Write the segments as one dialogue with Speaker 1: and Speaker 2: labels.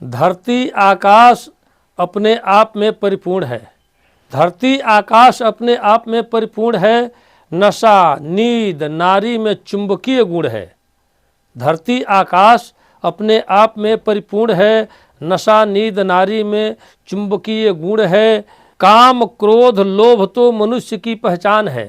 Speaker 1: धरती आकाश अपने आप में परिपूर्ण है। धरती आकाश अपने आप में परिपूर्ण है। नशा नींद नारी में चुंबकीय गुण है। धरती आकाश अपने आप में परिपूर्ण है। नशा नींद नारी में चुंबकीय गुण है। काम क्रोध लोभ तो मनुष्य की पहचान है।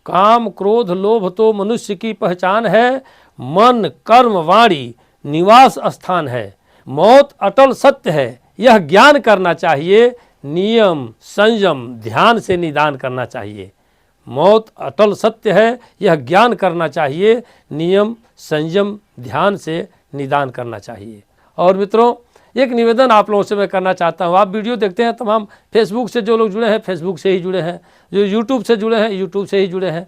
Speaker 1: काम क्रोध लोभ तो मनुष्य की पहचान है। मन कर्म वाणी निवास स्थान है। मौत अटल सत्य है, यह ज्ञान करना चाहिए। नियम संयम ध्यान से निदान करना चाहिए। मौत अटल सत्य है, यह ज्ञान करना चाहिए। नियम संयम ध्यान से निदान करना चाहिए। और मित्रों, एक निवेदन आप लोगों से मैं करना चाहता हूँ। आप वीडियो देखते हैं तमाम, फेसबुक से जो लोग जुड़े हैं फेसबुक से ही जुड़े हैं, जो यूट्यूब से जुड़े हैं यूट्यूब से ही जुड़े हैं।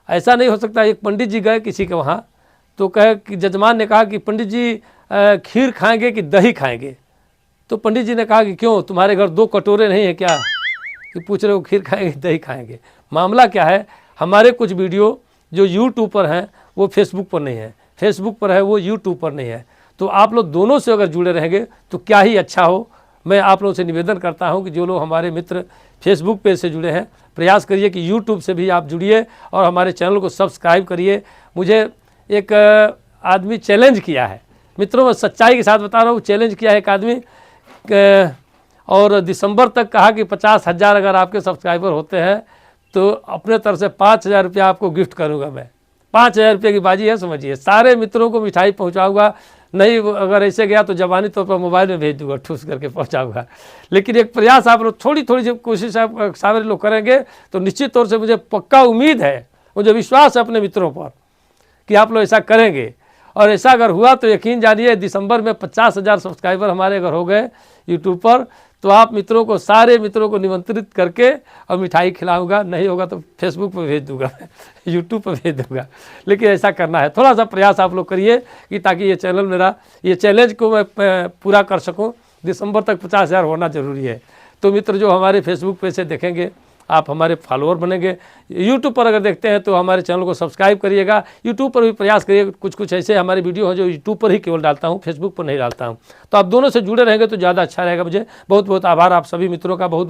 Speaker 1: ऐसा नहीं हो सकता। एक पंडित जी गए किसी के वहाँ, तो कहे कि जजमान ने कहा कि पंडित जी खीर खाएंगे कि दही खाएंगे। तो पंडित जी ने कहा कि क्यों, तुम्हारे घर 2 कटोरे नहीं है क्या कि पूछ रहे हो खीर खाएंगे दही खाएंगे। मामला क्या है, हमारे कुछ वीडियो जो यूट्यूब पर हैं वो फेसबुक पर नहीं है, फेसबुक पर है वो यूट्यूब पर नहीं है। तो आप लोग दोनों से अगर जुड़े रहेंगे तो क्या ही अच्छा हो। मैं आप लोगों से निवेदन करता हूं कि जो लोग हमारे मित्र फेसबुक पेज से जुड़े हैं, प्रयास करिए कि यूट्यूब से भी आप जुड़िए और हमारे चैनल को सब्सक्राइब करिए। मुझे एक आदमी चैलेंज किया है मित्रों, मैं सच्चाई के साथ बता रहा हूँ, चैलेंज किया है एक आदमी और दिसंबर तक कहा कि 50,000 अगर आपके सब्सक्राइबर होते हैं तो अपने तरफ से 5,000 रुपया आपको गिफ्ट करूँगा। मैं 5,000 रुपये की बाजी है, समझिए। सारे मित्रों को मिठाई पहुँचाऊँगा। नहीं अगर ऐसे गया तो जबानी तौर पर मोबाइल में भेज दूंगा, ठूस करके पहुँचाऊँगा। लेकिन एक प्रयास आप लोग थोड़ी थोड़ी जब कोशिश आप सारे लोग करेंगे तो निश्चित तौर से मुझे पक्का उम्मीद है, मुझे विश्वास है अपने मित्रों पर कि आप लोग ऐसा करेंगे। और ऐसा अगर हुआ तो यकीन जानिए दिसंबर में 50,000 सब्सक्राइबर हमारे अगर हो गए यूट्यूब पर तो आप मित्रों को, सारे मित्रों को निमंत्रित करके और मिठाई खिलाऊंगा। नहीं होगा तो फेसबुक पर भेज दूंगा, यूट्यूब पर भेज दूंगा। लेकिन ऐसा करना है, थोड़ा सा प्रयास आप लोग करिए कि ताकि ये चैनल मेरा, ये चैलेंज को मैं पूरा कर सकूं। दिसंबर तक 50,000 होना ज़रूरी है। तो मित्र जो हमारे फेसबुक पे से देखेंगे आप हमारे फॉलोअर बनेंगे। यूट्यूब पर अगर देखते हैं तो हमारे चैनल को सब्सक्राइब करिएगा। यूट्यूब पर भी प्रयास करिए, कुछ कुछ ऐसे हमारे वीडियो हैं जो यूट्यूब पर ही केवल डालता हूं, फेसबुक पर नहीं डालता हूं। तो आप दोनों से जुड़े रहेंगे तो ज़्यादा अच्छा रहेगा। मुझे बहुत बहुत आभार आप सभी मित्रों का, बहुत